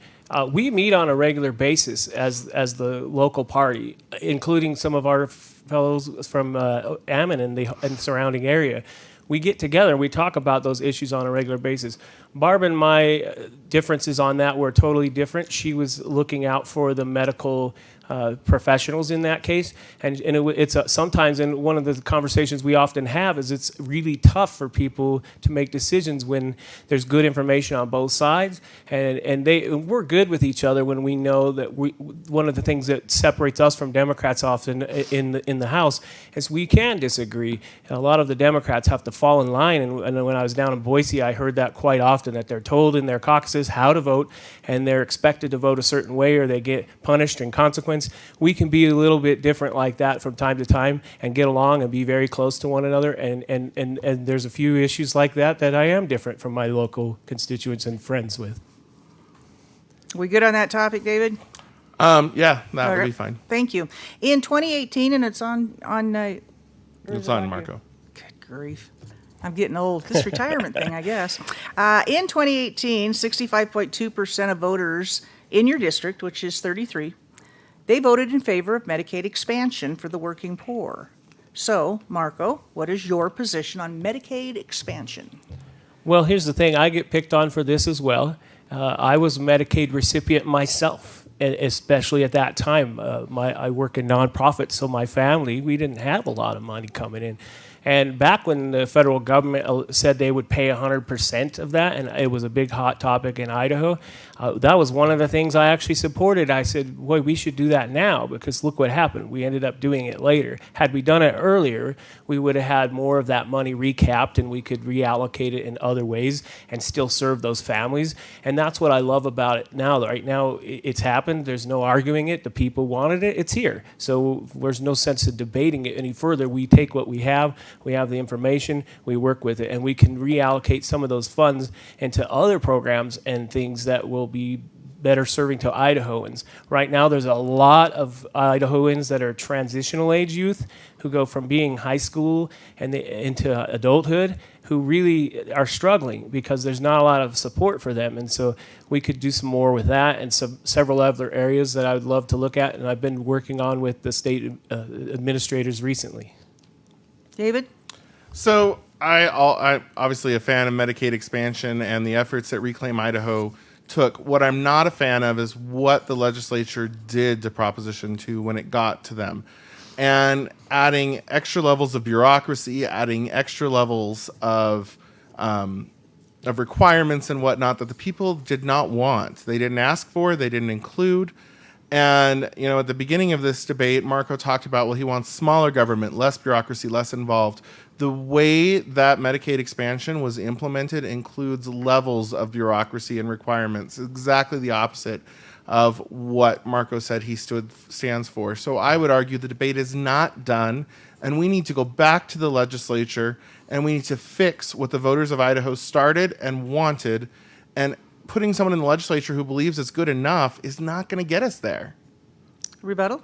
We meet on a regular basis as the local party, including some of our fellows from Ammon and the surrounding area. We get together and we talk about those issues on a regular basis. Barb and my differences on that were totally different. She was looking out for the medical professionals in that case, and it's sometimes, and one of the conversations we often have is it's really tough for people to make decisions when there's good information on both sides, and we're good with each other when we know that one of the things that separates us from Democrats often in the House is we can disagree. A lot of the Democrats have to fall in line, and when I was down in Boise, I heard that quite often, that they're told in their caucuses how to vote, and they're expected to vote a certain way or they get punished in consequence. We can be a little bit different like that from time to time and get along and be very close to one another, and there's a few issues like that I am different from my local constituents and friends with. We good on that topic, David? Yeah, that would be fine. Thank you. In 2018, and it's on It's on, Marco. Good grief. I'm getting old. This retirement thing, I guess. In 2018, 65.2% of voters in your district, which is 33, they voted in favor of Medicaid expansion for the working poor. So, Marco, what is your position on Medicaid expansion? Well, here's the thing. I get picked on for this as well. I was a Medicaid recipient myself, especially at that time. I work in nonprofit, so my family, we didn't have a lot of money coming in. And back when the federal government said they would pay 100% of that, and it was a big hot topic in Idaho, that was one of the things I actually supported. I said, boy, we should do that now, because look what happened. We ended up doing it later. Had we done it earlier, we would have had more of that money recapped, and we could reallocate it in other ways and still serve those families. And that's what I love about it now. Right now, it's happened. There's no arguing it. The people wanted it. It's here. So there's no sense of debating it any further. We take what we have the information, we work with it, and we can reallocate some of those funds into other programs and things that will be better serving to Idahoans. Right now, there's a lot of Idahoans that are transitional age youth who go from being high school and into adulthood, who really are struggling because there's not a lot of support for them. And so we could do some more with that, and several other areas that I would love to look at, and I've been working on with the state administrators recently. David? So I'm obviously a fan of Medicaid expansion and the efforts that Reclaim Idaho took. What I'm not a fan of is what the legislature did to Proposition 2 when it got to them. And adding extra levels of bureaucracy, adding extra levels of requirements and whatnot that the people did not want. They didn't ask for, they didn't include. And, at the beginning of this debate, Marco talked about, well, he wants smaller government, less bureaucracy, less involved. The way that Medicaid expansion was implemented includes levels of bureaucracy and requirements, exactly the opposite of what Marco said he stands for. So I would argue the debate is not done, and we need to go back to the legislature, and we need to fix what the voters of Idaho started and wanted, and putting someone in the legislature who believes it's good enough is not going to get us there. Rebuttal?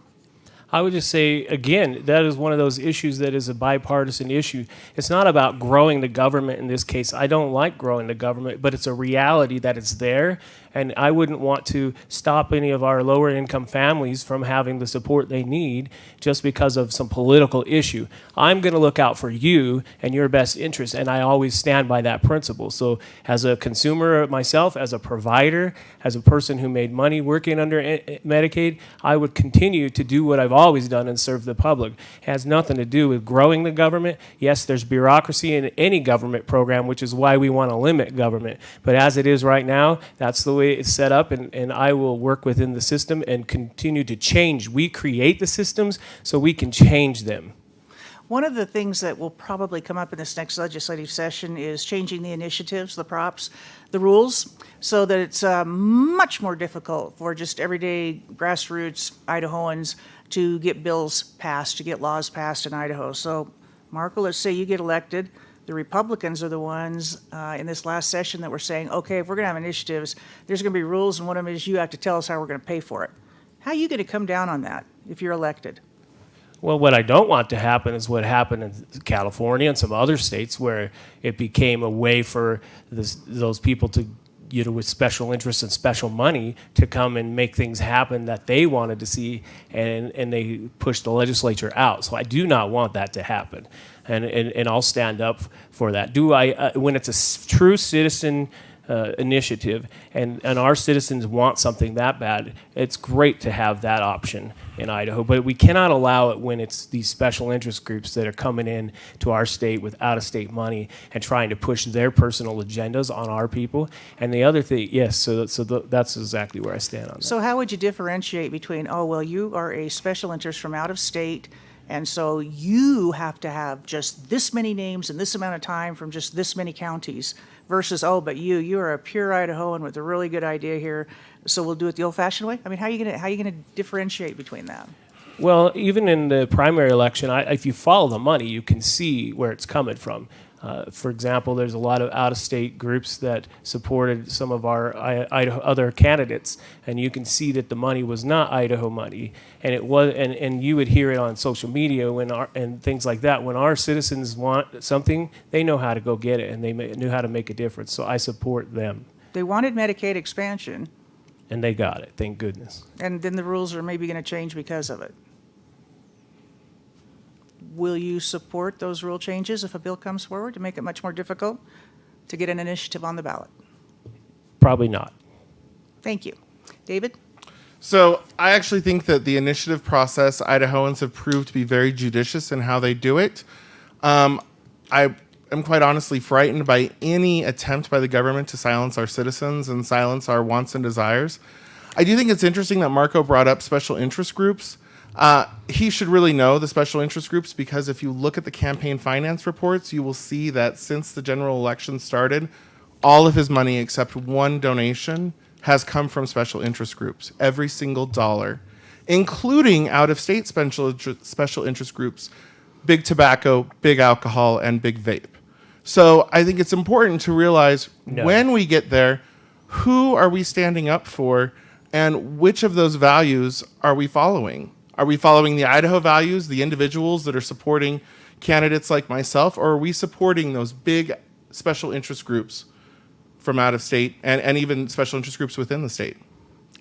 I would just say, again, that is one of those issues that is a bipartisan issue. It's not about growing the government in this case. I don't like growing the government, but it's a reality that it's there. And I wouldn't want to stop any of our lower income families from having the support they need just because of some political issue. I'm going to look out for you and your best interest, and I always stand by that principle. So as a consumer myself, as a provider, as a person who made money working under Medicaid, I would continue to do what I've always done and serve the public. It has nothing to do with growing the government. Yes, there's bureaucracy in any government program, which is why we want to limit government. But as it is right now, that's the way way it's set up, and I will work within the system and continue to change. We create the systems so we can change them. One of the things that will probably come up in this next legislative session is changing the initiatives, the props, the rules, so that it's much more difficult for just everyday grassroots Idahoans to get bills passed, to get laws passed in Idaho. So, Marco, let's say you get elected. The Republicans are the ones in this last session that were saying, okay, if we're going to have initiatives, there's going to be rules, and one of them is you have to tell us how we're going to pay for it. How are you going to come down on that if you're elected? Well, what I don't want to happen is what happened in California and some other states where it became a way for those people to, with special interests and special money to come and make things happen that they wanted to see, and they pushed the legislature out. So I do not want that to happen, and I'll stand up for that. When it's a true citizen initiative, and our citizens want something that bad, it's great to have that option in Idaho, but we cannot allow it when it's these special interest groups that are coming in to our state with out-of-state money and trying to push their personal agendas on our people. And the other thing, yes, that's exactly where I stand on that. So how would you differentiate between, oh, well, you are a special interest from out of state, and so you have to have just this many names in this amount of time from just this many counties, versus, oh, but you are a pure Idahoan with a really good idea here, so we'll do it the old-fashioned way? I mean, how are you gonna differentiate between that? Well, even in the primary election, if you follow the money, you can see where it's coming from. For example, there's a lot of out-of-state groups that supported some of our Idaho other candidates, and you can see that the money was not Idaho money, and it was, and you would hear it on social media and things like that. When our citizens want something, they know how to go get it, and they knew how to make a difference. So I support them, They wanted Medicaid expansion, and they got it. Thank goodness. and then the rules are maybe going to change because of it. Will you support those rule changes if a bill comes forward to make it much more difficult to get an initiative on the ballot? Probably not. Thank you. David? So I actually think that the initiative process, Idahoans have proved to be very judicious in how they do it. I am quite honestly frightened by any attempt by the government to silence our citizens and silence our wants and desires. I do think it's interesting that Marco brought up special interest groups. He should really know the special interest groups, because if you look at the campaign finance reports, you will see that since the general election started, all of his money except one donation has come from special interest groups, every single dollar, including out-of-state special interest groups, big tobacco, big alcohol, and big vape. So I think it's important to realize when we get there, who are we standing up for, and which of those values are we following? Are we following the Idaho values, the individuals that are supporting candidates like myself, or are we supporting those big special interest groups from out of state and even special interest groups within the state?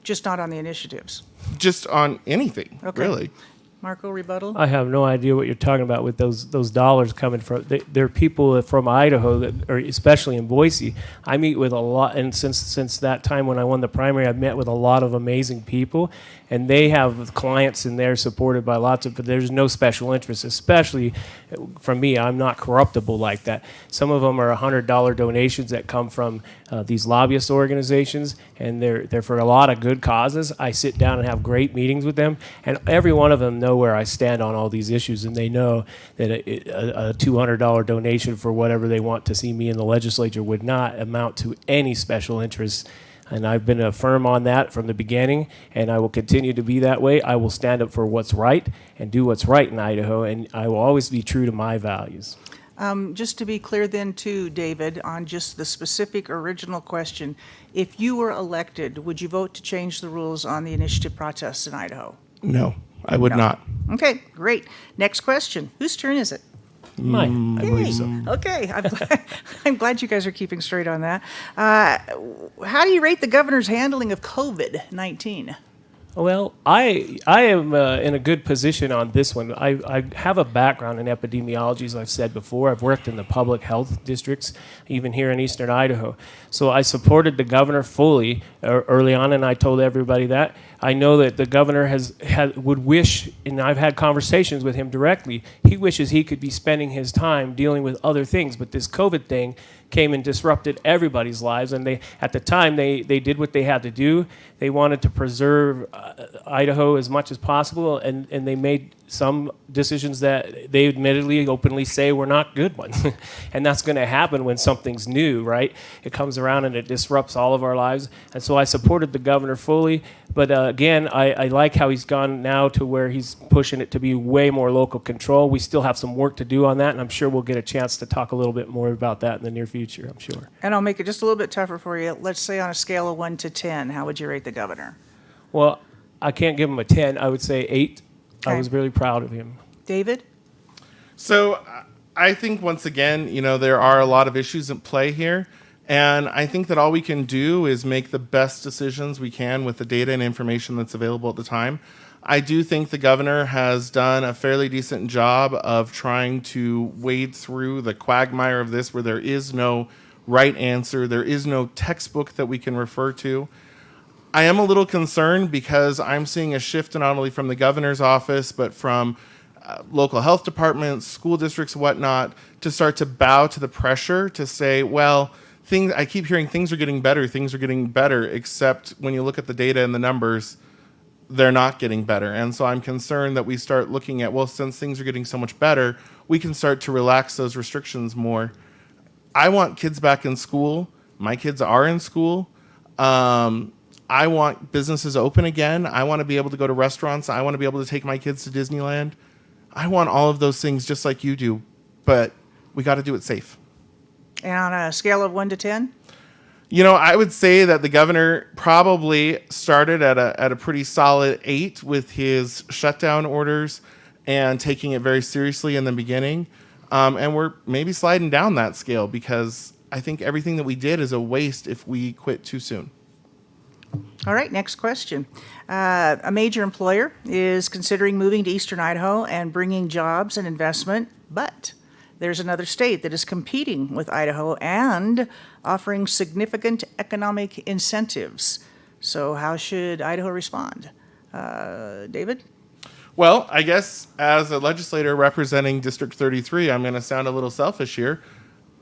Just not on the initiatives. Just on anything, Okay. really. Marco, rebuttal? I have no idea what you're talking about with those dollars coming from. There are people from Idaho that, or especially in Boise. I meet with a lot, and since that time when I won the primary, I've met with a lot of amazing people, and they have clients in there supported by lots of. But there's no special interest, especially for me. I'm not corruptible like that. Some of them are $100 donations that come from these lobbyist organizations, and they're for a lot of good causes. I sit down and have great meetings with them, and every one of them know where I stand on all these issues, and they know that a $200 donation for whatever they want to see me in the legislature would not amount to any special interest. And I've been firm on that from the beginning, and I will continue to be that way. I will stand up for what's right and do what's right in Idaho, and I will always be true to my values. Just to be clear then too, David, on just the specific original question, if you were elected, would you vote to change the rules on the initiative process in Idaho? No, I would not. Okay, great. Next question. Whose turn is it? Mine, I believe so. Okay, I'm glad you guys are keeping straight on that. How do you rate the governor's handling of COVID-19? Well, I am in a good position on this one. I have a background in epidemiology, as I've said before. I've worked in the public health districts, even here in eastern Idaho. So I supported the governor fully early on, and I told everybody that. I know that the governor would wish, and I've had conversations with him directly, he wishes he could be spending his time dealing with other things, but this COVID thing came and disrupted everybody's lives, and at the time they did what they had to do. They wanted to preserve Idaho as much as possible, and they made some decisions that they admittedly openly say were not good ones. And that's going to happen when something's new, right? It comes around and it disrupts all of our lives. And so I supported the governor fully. But again, I like how he's gone now to where he's pushing it to be way more local control. We still have some work to do on that, and I'm sure we'll get a chance to talk a little bit more about that in the near future, I'm sure. And I'll make it just a little bit tougher for you. Let's say on a scale of 1 to 10, how would you rate the governor? Well, I can't give him a 10. I would say 8. I Okay. was really proud of him. David? So I think, once again, there are a lot of issues at play here. And I think that all we can do is make the best decisions we can with the data and information that's available at the time. I do think the governor has done a fairly decent job of trying to wade through the quagmire of this, where there is no right answer. There is no textbook that we can refer to. I am a little concerned because I'm seeing a shift not only from the governor's office, but from local health departments, school districts, whatnot, to start to bow to the pressure to say, well, I keep hearing things are getting better, except when you look at the data and the numbers, they're not getting better. And so I'm concerned that we start looking at, well, since things are getting so much better, we can start to relax those restrictions more. I want kids back in school. My kids are in school. I want businesses open again. I want to be able to go to restaurants. I want to be able to take my kids to Disneyland. I want all of those things just like you do, but we got to do it safe. And on a scale of 1 to 10? I would say that the governor probably started at a pretty solid 8 with his shutdown orders and taking it very seriously in the beginning. And we're maybe sliding down that scale because I think everything that we did is a waste if we quit too soon. All right, next question. A major employer is considering moving to eastern Idaho and bringing jobs and investment, but there's another state that is competing with Idaho and offering significant economic incentives. So how should Idaho respond? David? Well, I guess as a legislator representing District 33, I'm going to sound a little selfish here.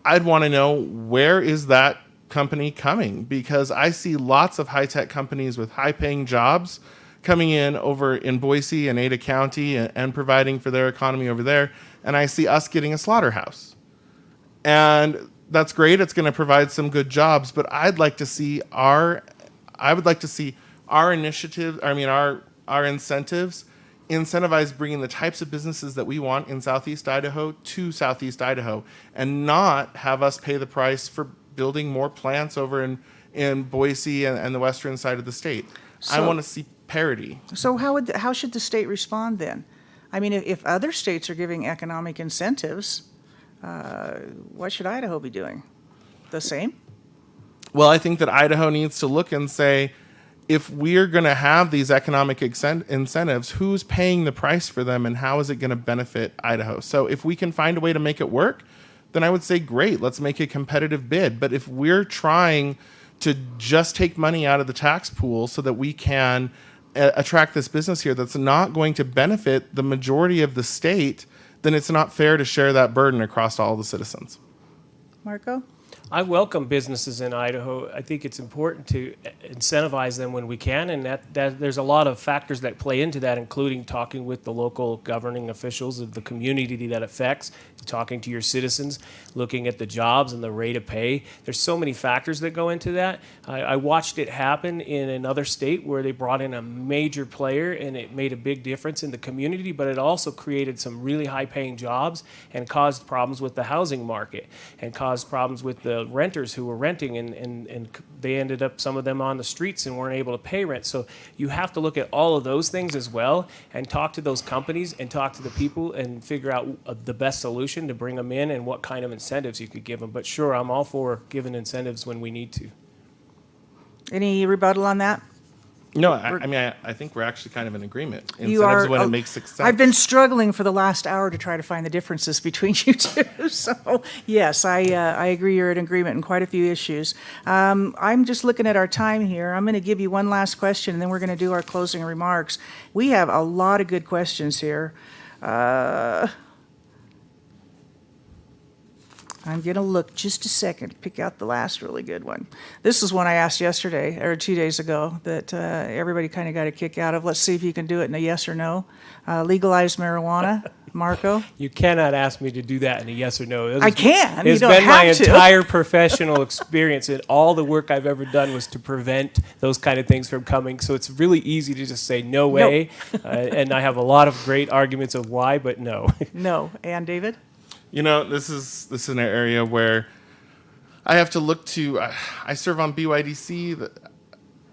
I'd want to know, where is that company coming? Because I see lots of high-tech companies with high-paying jobs coming in over in Boise and Ada County and providing for their economy over there. And I see us getting a slaughterhouse. And that's great. It's going to provide some good jobs, but I'd like to see our initiative, our incentives incentivize bringing the types of businesses that we want in Southeast Idaho to Southeast Idaho, and not have us pay the price for building more plants over in Boise and the western side of the state. I want to see parity. So how should the state respond then? I mean, if other states are giving economic incentives, what should Idaho be doing? The same? Well, I think that Idaho needs to look and say, if we're going to have these economic incentives, who's paying the price for them and how is it going to benefit Idaho? So if we can find a way to make it work, then I would say, great, let's make a competitive bid. But if we're trying to just take money out of the tax pool so that we can attract this business here that's not going to benefit the majority of the state, then it's not fair to share that burden across all the citizens. Marco? I welcome businesses in Idaho. I think it's important to incentivize them when we can, and that there's a lot of factors that play into that, including talking with the local governing officials of the community that affects, talking to your citizens, looking at the jobs and the rate of pay. There's so many factors that go into that. I watched it happen in another state where they brought in a major player, and it made a big difference in the community, but it also created some really high-paying jobs and caused problems with the housing market and caused problems with the renters who were renting, and they ended up, some of them, on the streets and weren't able to pay rent. So you have to look at all of those things as well and talk to those companies and talk to the people and figure out the best solution to bring them in and what kind of incentives you could give them. But sure, I'm all for giving incentives when we need to. Any rebuttal on that? No, I mean, I think we're actually kind of in agreement. You Incentives are. when it makes sense. I've been struggling for the last hour to try to find the differences between you two. So yes, I agree. You're in agreement in quite a few issues. I'm just looking at our time here. I'm going to give you one last question, and then we're going to do our closing remarks. We have a lot of good questions here. I'm going to look just a second, pick out the last really good one. This is one I asked yesterday, or 2 days ago, that everybody kind of got a kick out of. Let's see if you can do it in a yes or no. Legalize marijuana. Marco? You cannot ask me to do that in a yes or no. I can. You It's don't been my have to. entire professional experience, and all the work I've ever done was to prevent those kind of things from coming. So it's really easy to just say no way, and I have a lot of great arguments of why, but no. No. And David? You know, this is an area where I have to look to. I serve on BYDC.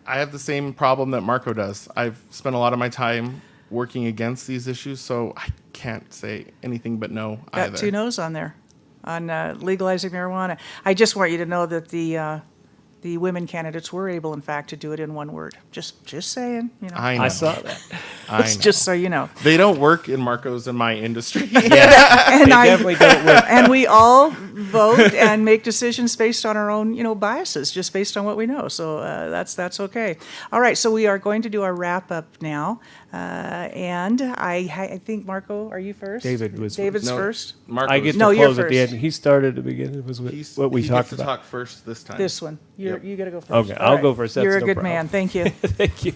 I have the same problem that Marco does. I've spent a lot of my time working against these issues, so I can't say anything but no either. Got 2 no's on there on legalizing marijuana. I just want you to know that the women candidates were able, in fact, to do it in one word. Just saying, you know. I know. I saw that. I know. Just so you know. They don't work in Marco's and my industry. And They definitely don't work. and we all vote and make decisions based on our own, biases, just based on what we know. So that's okay. All right, so we are going to do our wrap up now, and I think Marco, are you first? David was David's No, first. Marco, I get to No, you're close at the first. end. He started at the beginning. It was what we he talked gets to about. talk first this time. This one. You got to go first. Okay, All I'll right. go first. That's You're a no good problem. man. Thank you. Thank you.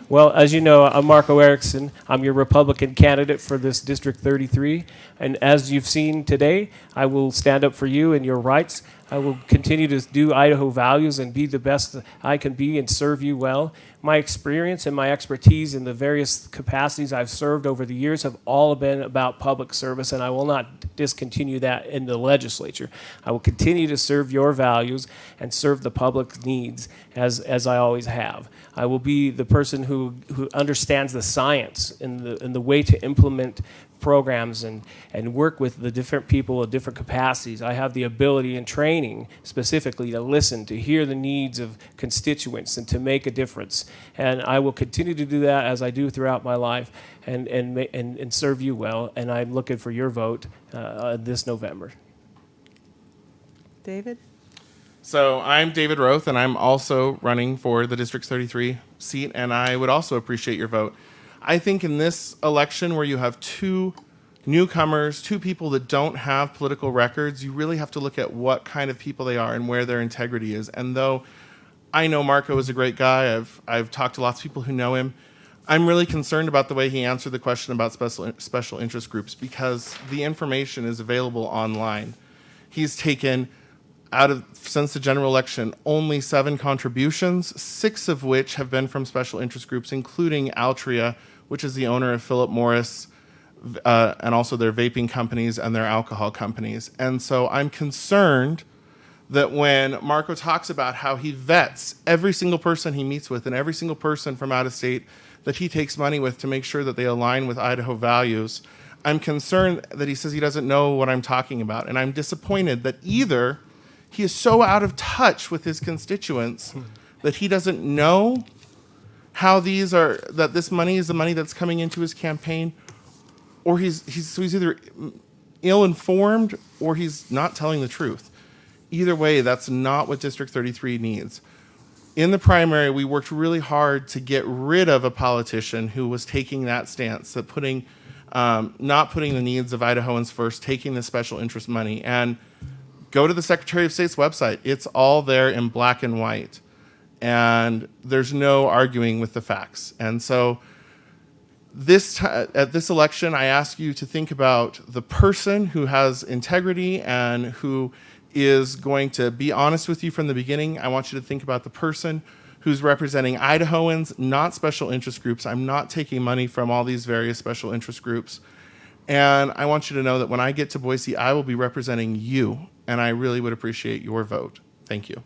Well, as you know, I'm Marco Erickson. I'm your Republican candidate for this District 33. And as you've seen today, I will stand up for you and your rights. I will continue to do Idaho values and be the best that I can be and serve you well. My experience and my expertise in the various capacities I've served over the years have all been about public service, and I will not discontinue that in the legislature. I will continue to serve your values and serve the public's needs as I always have. I will be the person who understands the science and the way to implement programs and work with the different people of different capacities. I have the ability and training specifically to listen, to hear the needs of constituents and to make a difference. And I will continue to do that as I do throughout my life and serve you well. And I'm looking for your vote this November. David? So I'm David Roth, and I'm also running for the District 33 seat, and I would also appreciate your vote. I think in this election where you have 2 newcomers, 2 people that don't have political records, you really have to look at what kind of people they are and where their integrity is. And though I know Marco is a great guy, I've talked to lots of people who know him, I'm really concerned about the way he answered the question about special interest groups, because the information is available online. He's taken since the general election, only 7 contributions, 6 of which have been from special interest groups, including Altria, which is the owner of Philip Morris, and also their vaping companies and their alcohol companies. And so I'm concerned that when Marco talks about how he vets every single person he meets with and every single person from out of state that he takes money with to make sure that they align with Idaho values, I'm concerned that he says he doesn't know what I'm talking about. And I'm disappointed that either he is so out of touch with his constituents that he doesn't know how that this money is the money that's coming into his campaign, or he's either ill-informed or he's not telling the truth. Either way, that's not what District 33 needs. In the primary, we worked really hard to get rid of a politician who was taking that stance, that not putting the needs of Idahoans first, taking the special interest money. And go to the Secretary of State's website. It's all there in black and white. And there's no arguing with the facts. And so at this election, I ask you to think about the person who has integrity and who is going to be honest with you from the beginning. I want you to think about the person who's representing Idahoans, not special interest groups. I'm not taking money from all these various special interest groups. And I want you to know that when I get to Boise, I will be representing you, and I really would appreciate your vote. Thank you.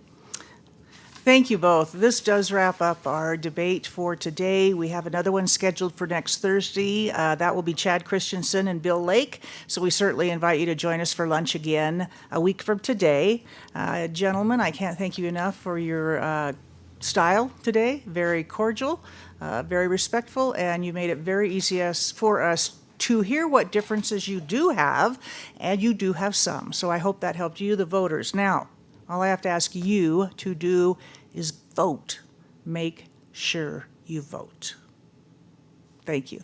Thank you both. This does wrap up our debate for today. We have another one scheduled for next Thursday. That will be Chad Christensen and Bill Lake. So we certainly invite you to join us for lunch again a week from today. Gentlemen, I can't thank you enough for your style today, very cordial, very respectful, and you made it very easy for us to hear what differences you do have, and you do have some. So I hope that helped you, the voters. Now, all I have to ask you to do is vote. Make sure you vote. Thank you.